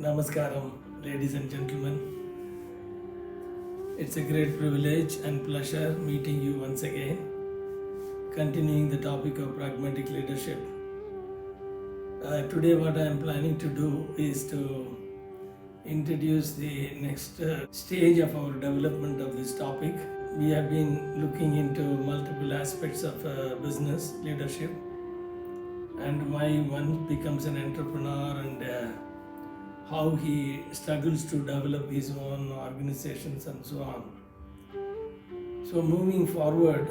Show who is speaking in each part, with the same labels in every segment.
Speaker 1: Namaskaram, ladies and gentlemen. It's a great privilege and pleasure meeting you once again, continuing the topic of pragmatic leadership. Today, what I am planning to do is to introduce the next stage of our development of this topic. We have been looking into multiple aspects of business leadership and why one becomes an entrepreneur and how he struggles to develop his own organizations and so on. So, moving forward,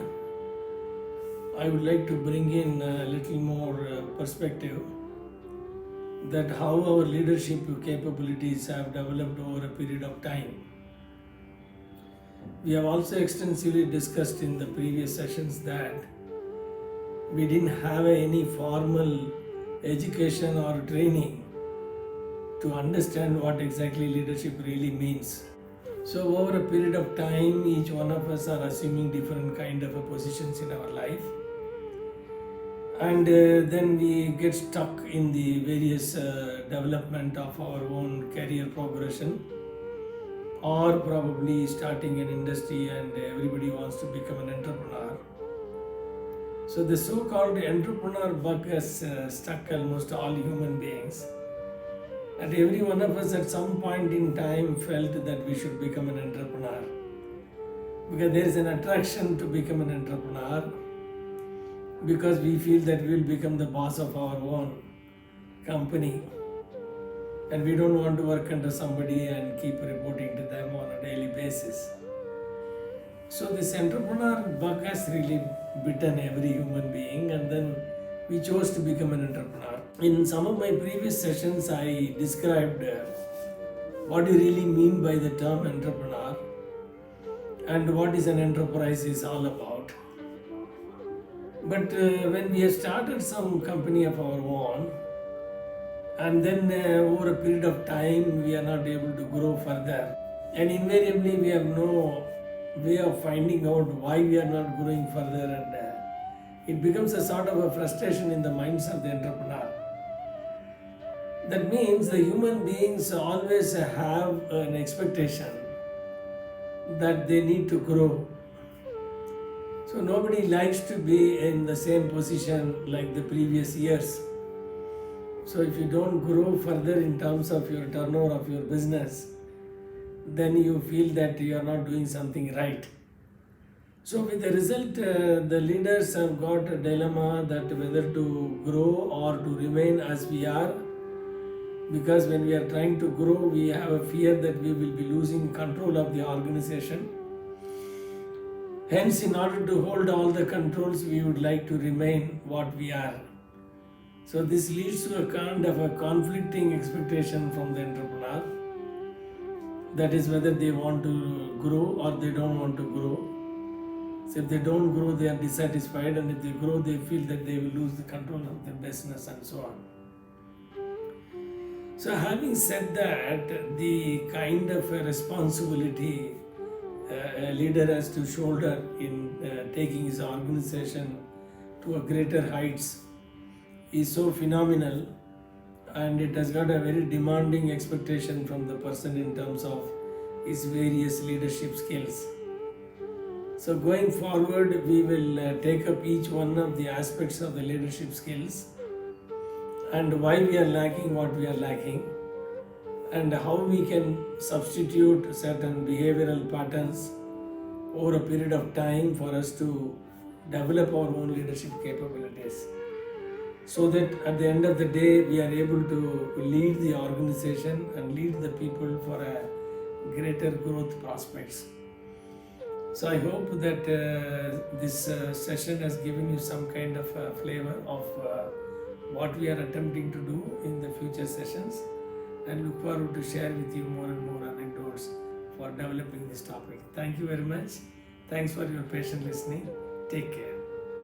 Speaker 1: I would like to bring in a little more perspective that how our leadership capabilities have developed over a period of time. We have also extensively discussed in the previous sessions that we didn't have any formal education or training to understand what exactly leadership really means. So over a period of time, each one of us are assuming different kind of positions in our life, and then we get stuck in the various development of our own career progression, or probably starting an industry and everybody wants to become an entrepreneur. So the so-called entrepreneur bug has stuck almost all human beings. And every one of us at some point in time felt that we should become an entrepreneur. Because there is an attraction to become an entrepreneur, because we feel that we will become the boss of our own company. And we don't want to work under somebody and keep reporting to them on a daily basis. So this entrepreneur bug has really bitten every human being, and then we chose to become an entrepreneur. In some of my previous sessions, I described what do you really mean by the term entrepreneur and what is an enterprise is all about. But when we have started some company of our own, and then over a period of time we are not able to grow further, and invariably we have no way of finding out why we are not growing further, and it becomes a sort of a frustration in the minds of the entrepreneur. That means the human beings always have an expectation that they need to grow. So nobody likes to be in the same position like the previous years. So if you don't grow further in terms of your turnover of your business, then you feel that you are not doing something right. So with the result, the leaders have got a dilemma that whether to grow or to remain as we are, because when we are trying to grow, we have a fear that we will be losing control of the organization. Hence, in order to hold all the controls, we would like to remain what we are. So this leads to a kind of a conflicting expectation from the entrepreneur. That is whether they want to grow or they don't want to grow. So if they don't grow, they are dissatisfied, and if they grow, they feel that they will lose the control of their business and so on. So having said that, the kind of a responsibility a leader has to shoulder in taking his organization to a greater heights is so phenomenal, and it has got a very demanding expectation from the person in terms of his various leadership skills. So going forward, we will take up each one of the aspects of the leadership skills and why we are lacking what we are lacking, and how we can substitute certain behavioral patterns over a period of time for us to develop our own leadership capabilities, so that at the end of the day we are able to lead the organization and lead the people for a greater growth prospects. So I hope that this session has given you some kind of flavor of what we are attempting to do in the future sessions, and look forward to share with you more and more anecdotes for developing this topic. Thank you very much. Thanks for your patient listening. Take care.